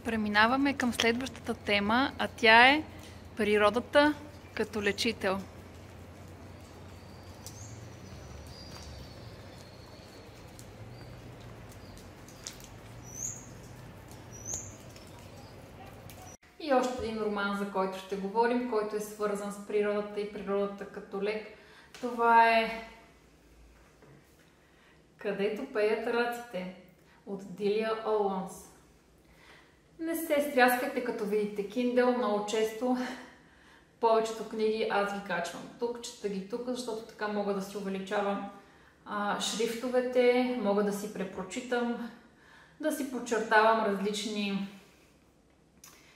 Преминаваме към следващата тема, а тя е природата като лечител. И още един роман, за който ще говорим, който е свързан с природата и природата като лек. Това е "Където пеят раците" от Дилия Оуънс. Не се стряскайте като видите Kindle, много често повечето книги аз ги качвам тук, чета ги тук, защото така мога да си увеличавам шрифтовете, мога да си препрочитам, да си подчертавам различни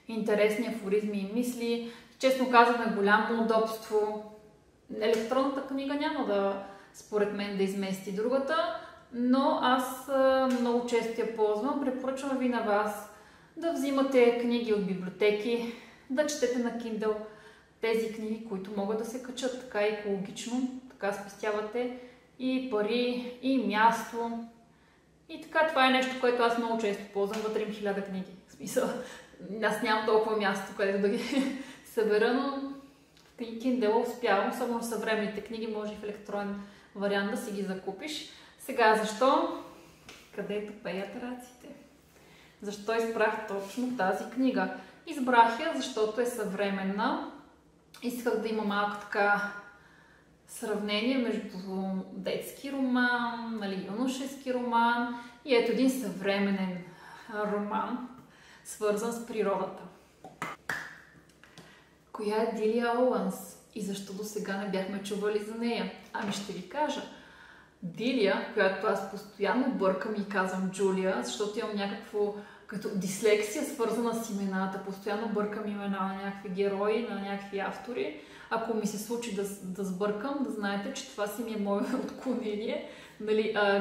интересни афоризми и мисли. Честно казано е голямо удобство. Електронната книга няма да, според мен, да измести другата, но аз много често я ползвам. Препоръчвам ви на вас да взимате книги от библиотеки, да четете на Kindle тези книги, които могат да се качат така екологично, така спестявате и пари, и място. И така, това е нещо, което аз много често ползвам, вътре им 1000 книги. В смисъл, аз нямам толкова място, където да ги събера, но в Kindle успявам, особено съвременните книги, може и в електронен вариант да си ги закупиш. Сега, защо? Където пеят раците. Защо избрах точно тази книга? Избрах я, защото е съвременна. Исках да има малко така сравнение между детски роман, юношески роман и ето един съвременен роман, свързан с природата. Коя е Дилия Оуънс и защо до сега не бяхме чували за нея? Ами ще ви кажа. Дилия, която аз постоянно бъркам и казвам Джулия, защото имам някакво като дислексия, свързана с имената. Постоянно бъркам имена на някакви герои, на някакви автори. Ако ми се случи да сбъркам, да знаете, че това си ми е мое отклонение.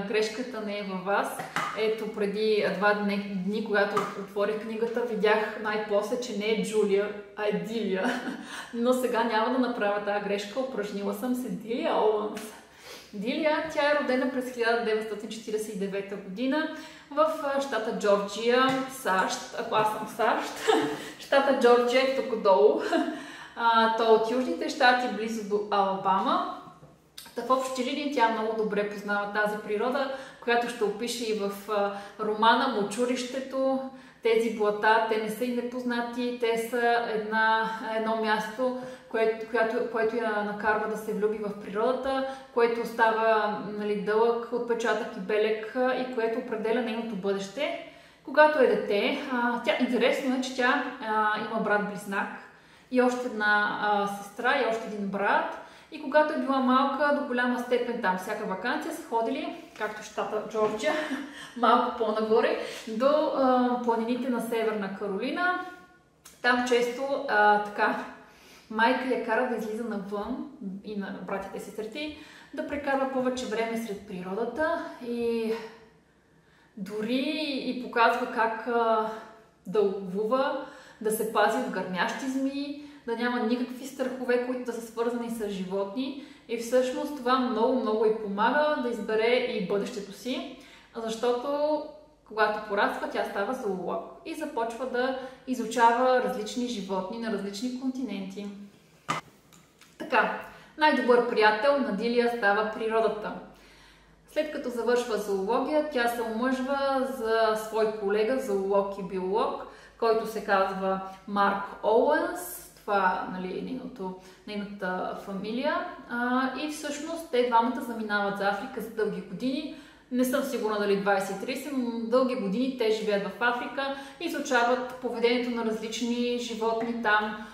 Грешката не е във вас. Ето, преди 2 дни, когато отворих книгата, видях най-после, че не е Джулия, а е Дилия. Но сега няма да направя тази грешка. Упражнила съм се. Дилия Оуънс. Дилия, тя е родена през 1949 година в щата Джорджия, САЩ. Ако аз съм САЩ, щата Джорджия е тук долу. То от южните щати, близо до Алабама. В общи линии тя много добре познава тази природа, която ще опише и в романа "Мочурището". Тези блата, те не са и непознати, те са едно място, което я накарва да се влюби в природата, което остава дълъг отпечатък и белег и което определя нейното бъдеще. Когато е дете, интересно е, че тя има брат-близнак и още една сестра и още един брат. И когато е била малка, до голяма степен там всяка ваканция са ходили, както в щата Джорджия, малко по-нагоре, до планините на Северна Каролина. Там често майка я кара да излиза навън и на братите и сестрите, да прекарва повече време сред природата и дори и показва как да ловува, да се пази от гърмящи змии, да няма никакви страхове, които да са свързани с животни. И всъщност това много и помага да избере и бъдещето си, защото когато пораства, тя става зоолог и започва да изучава различни животни на различни континенти. Така, най-добър приятел на Дилия става природата. След като завършва зоология, тя се омъжва за свой колега, зоолог и биолог, който се казва Марк Оуънс. Това е нейната фамилия. И всъщност те двамата заминават за Африка за дълги години. Не съм сигурна дали 20-30, но дълги години те живеят в Африка и изучават поведението на различни животни там.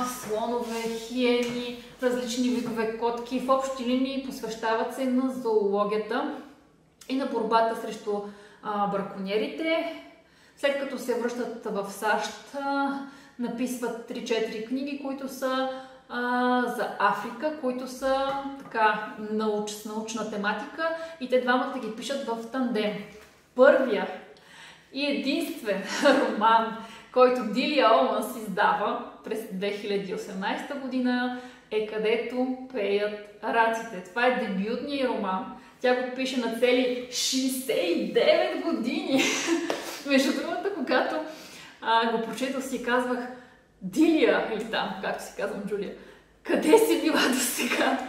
Слонове, хиени, различни видове котки. В общи линии посвещават се на зоологията и на борбата срещу браконьерите. След като се връщат в САЩ, написват 3-4 книги, които са за Африка, които са с научна тематика и те двамата ги пишат в тандем. Първия и единствен роман, който Дилия Оуънс издава през 2018 година е "Където пеят раците". Това е дебютният роман. Тя го пише на цели 69 години. Между другото, когато го прочетох си и казвах: Дилия, или там, както си казвам Джулия, къде си била до сега?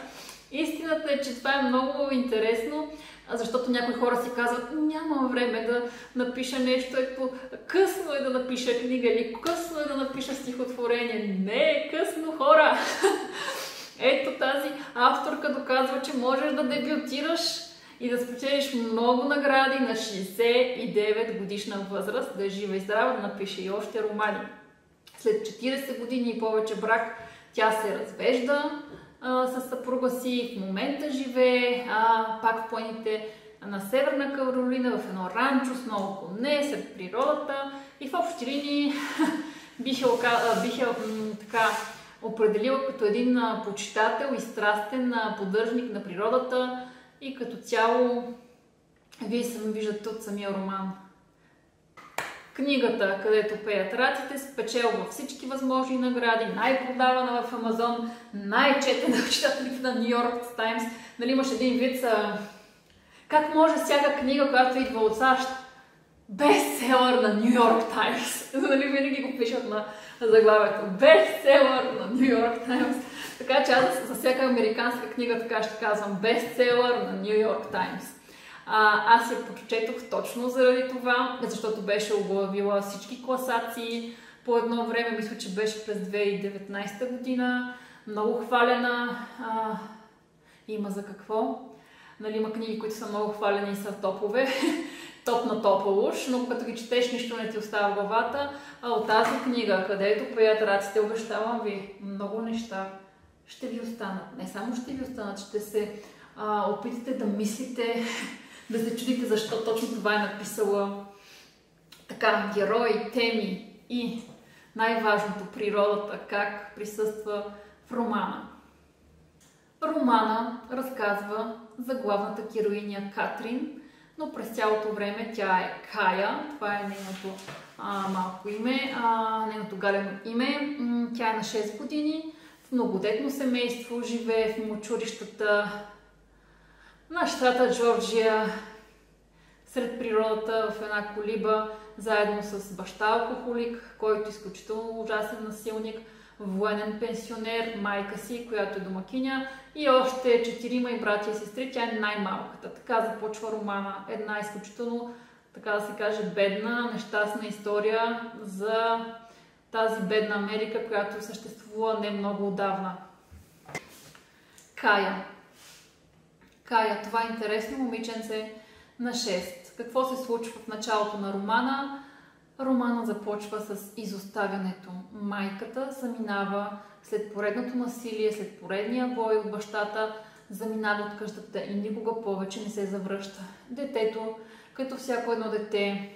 Истината е, че това е много интересно, защото някои хора си казват: нямам време да напиша нещо, късно е да напиша книга или късно е да напиша стихотворение. Не е късно, хора! Ето тази авторка доказва, че можеш да дебютираш и да спечелиш много награди на 69 годишна възраст, да е жива и здрава, да напише и още романи. След 40 години и повече брак тя се развежда със съпруга си, в момента живее пак в планините на Северна Каролина, в едно ранчо с много коне, сред природата, и в общи линии бих я определила като един почитател и страстен поддръжник на природата, и като цяло вие сами виждате от самия роман. Книгата, където пеят раците, спечелва всички възможни награди, най-продавана в Амазон, най-четена от читателите на Ню Йорк Таймс. Нали, имаш един вид, как може всяка книга, която идва от САЩ, бестселър на Ню Йорк Таймс. Нали, винаги го пишат на заглавието. Бестселър на Ню Йорк Таймс. Така че аз за всяка американска книга така ще казвам: бестселър на Ню Йорк Таймс. Аз я прочетох точно заради това, защото беше оглавила всички класации по едно време. Мисля, че беше през 2019 година. Много хвалена. Има за какво. Нали, има книги, които са много хвалени и са топове. Топ на топа уж, но като ги четеш, нищо не ти остава в главата. От тази книга, където пеят раците, обещавам ви, много неща ще ви останат. Не само ще ви останат, ще се опитате да мислите, да се чудите защо точно това е написала. Така, герои, теми и най-важното, природата, как присъства в романа. Романа разказва за главната героиня Катрин, но през цялото време тя е Кая. Това е нейното малко име, нейното галено име. Тя е на 6 години, в многодетно семейство, живее в мочурищата на щата Джорджия, сред природата, в една колиба, заедно с баща алкохолик, който е изключително ужасен насилник, военен пенсионер, майка си, която е домакиня, и още 4 братя и сестри. Тя е най-малката. Така започва романа. Една изключително, така да се каже, бедна, нещастна история за тази бедна Америка, която съществува не много отдавна. Кая. Кая, това е интересно момиченце на 6. Какво се случва в началото на романа? Романа започва с изоставянето. Майката заминава след поредното насилие, след поредния бой от бащата, заминава от къщата и никога повече не се завръща. Детето, като всяко едно дете,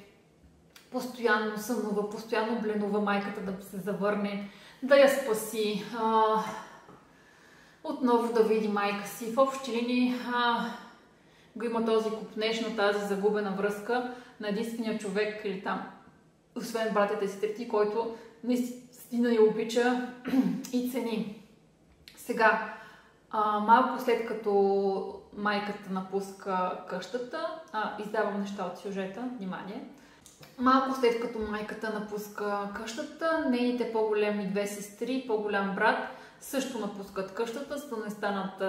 постоянно сънува, постоянно бленува майката да се завърне, да я спаси, отново да види майка си. В общи линии го има този купнеж на тази загубена връзка на единствения човек или там, освен братята и сестрите, който наистина я обича и цени. Сега, малко след като майката напуска къщата, издавам неща от сюжета, внимание. Малко след като майката напуска къщата, нейните по-големи 2 сестри, по-голям брат също напускат къщата, за да не станат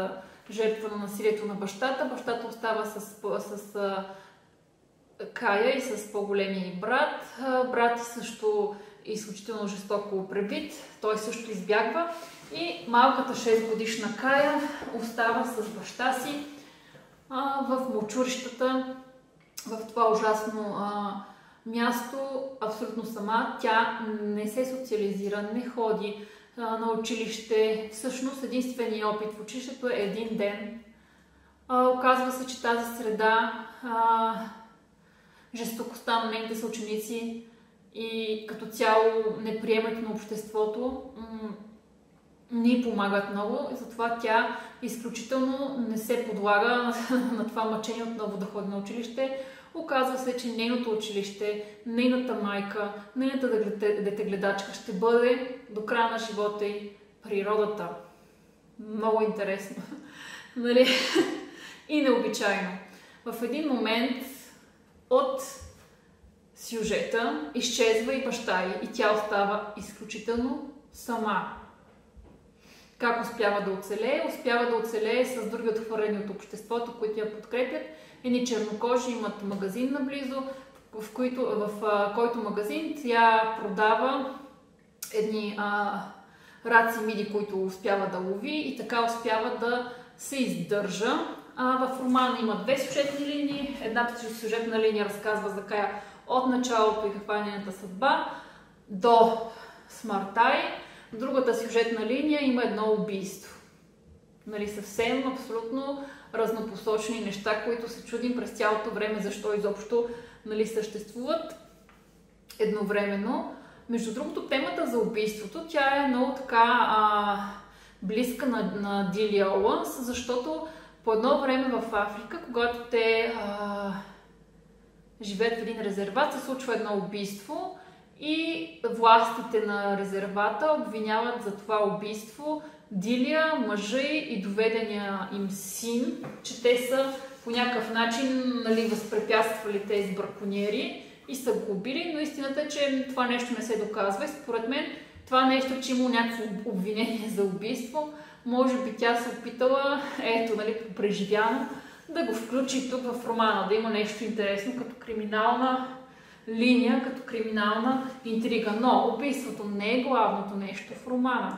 жертва на насилието на бащата. Бащата остава с Кая и с по-големия брат. Брат също е изключително жестоко пребит, той също избягва. И малката 6-годишна Кая остава с баща си в мочурищата, в това ужасно място, абсолютно сама. Тя не се социализира, не ходи на училище. Всъщност единственият опит в училището е един ден. Оказва се, че тази среда, жестокостта на нейните съученици и като цяло неприемането на обществото не й помагат много. И затова тя изключително не се подлага на това мъчение отново да ходи на училище. Оказва се, че нейното училище, нейната майка, нейната детегледачка ще бъде до края на живота й природата. Много интересно. Нали? И необичайно. В един момент от сюжета, изчезва и баща ѝ и тя остава изключително сама. Как успява да оцелее? Успява да оцелее с други отхвърлени от обществото, които я подкрепят. Едни чернокожи имат магазин наблизо, в който магазин тя продава едни раци миди, които успява да лови и така успява да се издържа. В романа има две сюжетни линии. Едната сюжетна линия разказва за Кая от началото и каква е нейната съдба до смъртта ѝ. В другата сюжетна линия има едно убийство. Нали, съвсем абсолютно разнопосочни неща, които се чудим през цялото време защо изобщо, нали, съществуват едновременно. Между другото, темата за убийството, тя е много така близка на Дилия Оуънс, защото по едно време в Африка, когато те живеят в един резерват, се случва едно убийство и властите на резервата обвиняват за това убийство Дилия, мъжа и доведения им син, че те са по някакъв начин, нали, възпрепятствали тези браконьери и са го убили, но истината е, че това нещо не се доказва и според мен това нещо, че има някакво обвинение за убийство, може би тя се опитала, ето, нали, преживяно, да го включи тук в романа, да има нещо интересно като криминална линия, като криминална интрига. Но убийството не е главното нещо в романа.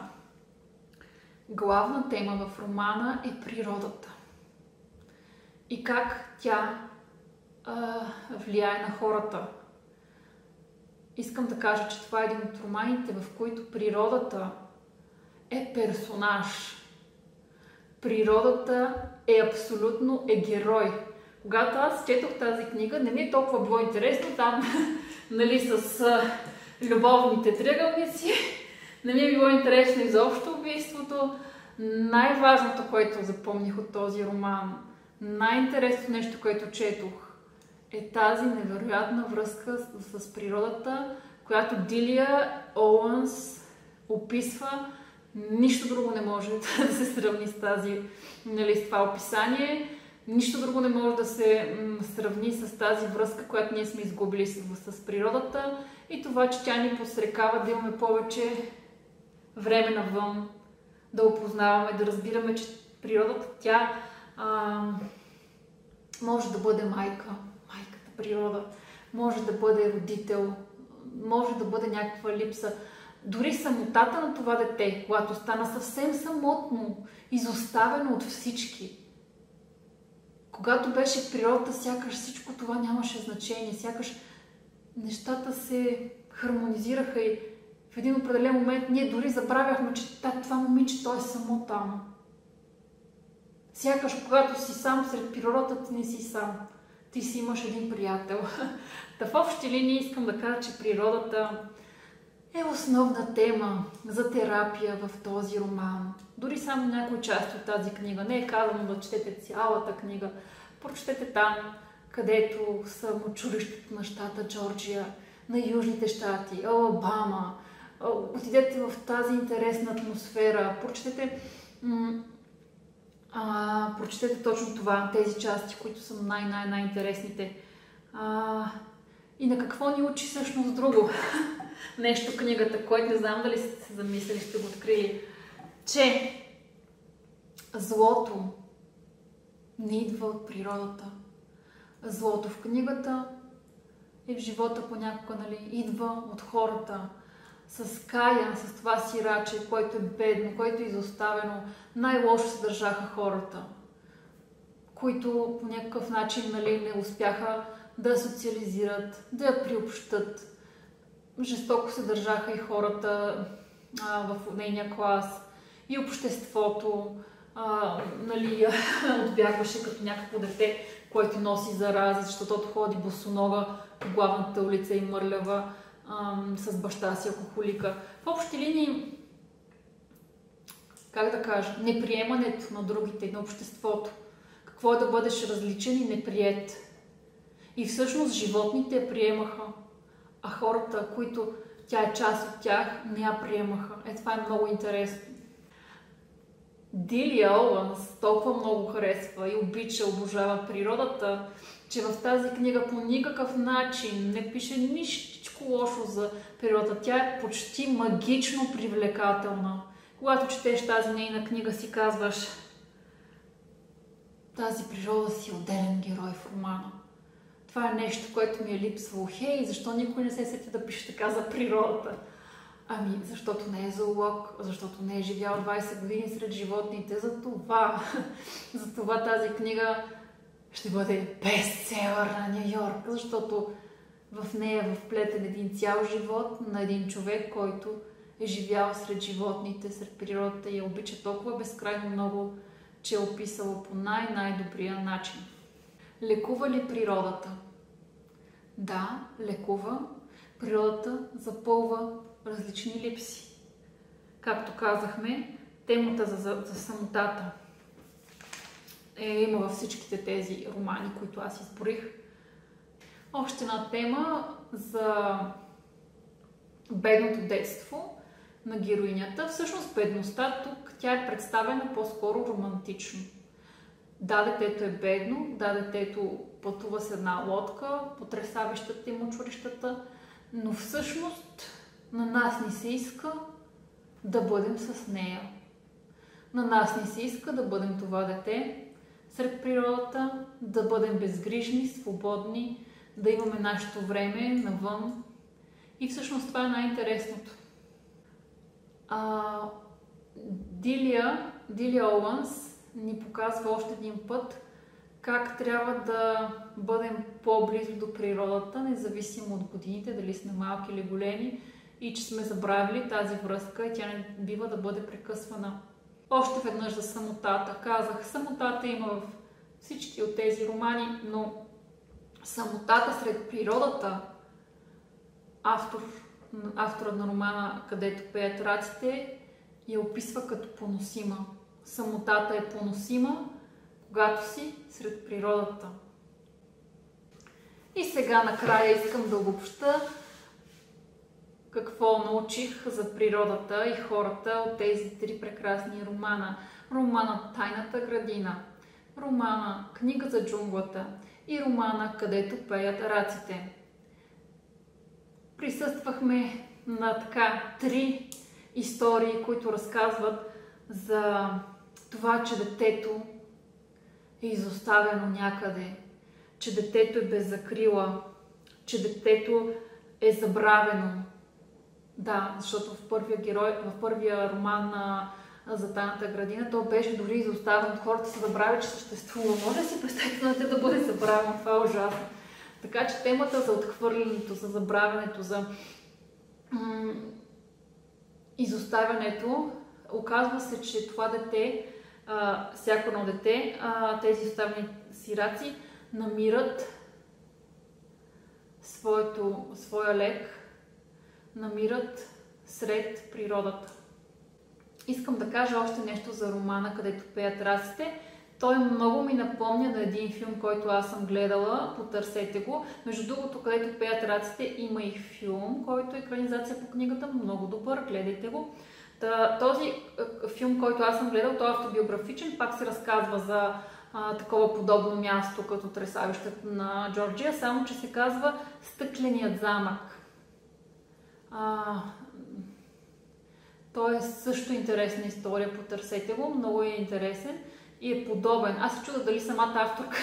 Главна тема в романа е природата. И как тя влияе на хората. Искам да кажа, че това е един от романите, в които природата е персонаж. Природата абсолютно герой. Когато аз четох тази книга, не ми е толкова било интересно там, нали, с любовните триъгълници. Не ми е било интересно изобщо убийството. Най-важното, което запомних от този роман, най-интересното нещо, което четох, е тази невероятна връзка с природата, която Дилия Оуънс описва. Нищо друго не може да се сравни с с това описание. Нищо друго не може да се сравни с тази връзка, която ние сме изгубили с природата и това, че тя ни подстрекава да имаме повече време навън, да опознаваме, да разбираме, че природата, тя може да бъде майката природа, може да бъде родител, може да бъде някаква липса. Дори самотата на това дете, когато стана съвсем самотно, изоставено от всички. Когато беше в природата, сякаш всичко това нямаше значение, сякаш нещата се хармонизираха и в един определен момент ние дори забравяхме, че това момиче, то е само там. Сякаш когато си сам сред природата, ти не си сам. Ти си имаш един приятел. Та в общи линии искам да кажа, че природата е основна тема за терапия в този роман. Дори само някои части от тази книга. Не е казано да четете цялата книга. Прочетете там, където са мочурището на щата Джорджия, на Южните щати, Алабама. Отидете в тази интересна атмосфера. Прочетете точно това, тези части, които са най-интересните. И на какво ни учи всъщност друго нещо книгата, което не знам дали сте се замислили, сте го открили, че злото не идва от природата. Злото в книгата и в живота понякога, нали, идва от хората. С Кая, с това сираче, което е бедно, което е изоставено, най-лошо се държаха хората, които по някакъв начин, нали, не успяха да социализират, да я приобщат. Жестоко се държаха и хората в нейния клас, и обществото, нали, отбягваше като някакво дете, което носи зарази, защото ходи босонога по главната улица и мърлява с баща си алкохолика. В общи линии, как да кажа, неприемането на другите, на обществото. Какво е да бъдеш различен и неприет. И всъщност животните я приемаха, а хората, които тя е част от тях, не я приемаха. Това е много интересно. Дилия Оуънс толкова много харесва и обича, обожава природата, че в тази книга по никакъв начин не пише нищо лошо за природата. Тя е почти магично привлекателна. Когато четеш тази нейна книга, си казваш: тази природа си отделен герой в романа. Това е нещо, което ми е липсвало. Хей, защо никой не се сети да пише така за природата? Ами, защото не е зоолог, защото не е живял 20 години сред животните. Затова тази книга ще бъде бестселър на Ню Йорк, защото в нея е вплетен един цял живот на един човек, който е живял сред животните, сред природата и я обича толкова безкрайно много, че е описала по най-добрия начин. Лекува ли природата? Да, лекува. Природата запълва различни липси. Както казахме, темата за самотата има във всичките тези романи, които аз изборих. Още една тема за бедното детство на героинята. Всъщност бедността тук, тя е представена по-скоро романтично. Да, детето е бедно, да, детето пътува с една лодка, потресаващата и мъчурищата, но всъщност на нас не се иска да бъдем с нея. На нас не се иска да бъдем това дете сред природата, да бъдем безгрижни, свободни, да имаме нашето време навън. И всъщност това е най-интересното. Дилия Оуънс ни показва още един път как трябва да бъдем по-близо до природата, независимо от годините, дали сме малки или големи, и че сме забравили тази връзка и тя не бива да бъде прекъсвана. Още веднъж за самотата. Казах, самотата има в всички от тези романи, но самотата сред природата, авторът на романа "Където пеят раците", я описва като поносима. Самотата е поносима, когато си сред природата. И сега накрая искам да обобща какво научих за природата и хората от тези три прекрасни романа. Романа "Тайната градина", романа "Книга за джунглата" и романа "Където пеят раците". Присъствахме на три истории, които разказват за това, че детето е изоставено някъде, че детето е без закрила, че детето е забравено. Да, защото в първия роман за "Тайната градина", то беше дори изоставен. Хората са забравили, че съществува. Може да си представите на те да бъде забравено. Това е ужасно. Така че темата за отхвърлянето, за забравянето, за изоставянето, оказва се, че това дете, всяко едно дете, тези изоставени сираци намират своя лек, намират сред природата. Искам да кажа още нещо за романа "Където пеят раците". Той много ми напомня на един филм, който аз съм гледала, потърсете го. Между другото, "Където пеят раците" има и филм, който е екранизация по книгата, много добър, гледайте го. Този филм, който аз съм гледал, той е автобиографичен, пак се разказва за такова подобно място като тресавището на Джорджия, само че се казва "Стъкленият замък". Той е също интересна история, потърсете го, много е интересен и е подобен. Аз се чудя дали самата авторка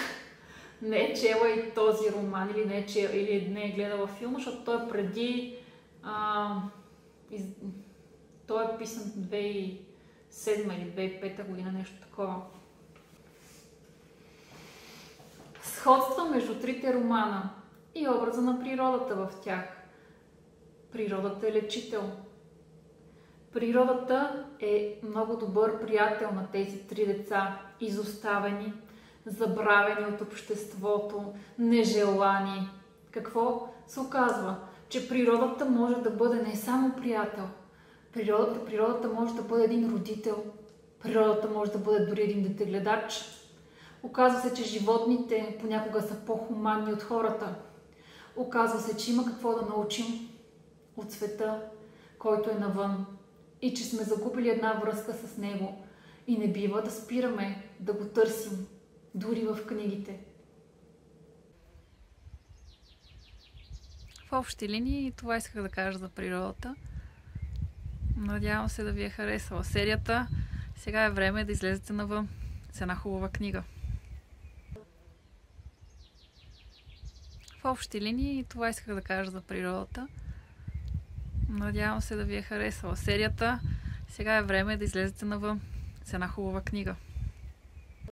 не е чела и този роман, или не е гледала филма, защото той е преди... той е писан 2007 или 2005 година, нещо такова. Сходства между трите романа и образа на природата в тях. Природата е лечител. Природата е много добър приятел на тези три деца, изоставени, забравени от обществото, нежелани. Какво се оказва? Че природата може да бъде не само приятел. Природата може да бъде един родител. Природата може да бъде дори един детегледач. Оказва се, че животните понякога са по-хуманни от хората. Оказва се, че има какво да научим от света, който е навън, и че сме загубили една връзка с него и не бива да спираме да го търсим, дори в книгите. В общи линии това исках да кажа за природата. Надявам се да ви е харесала серията. Сега е време да излезете навън с една хубава книга. В общи линии това исках да кажа за природата. Надявам се да ви е харесала серията. Сега е време да излезете навън с една хубава книга.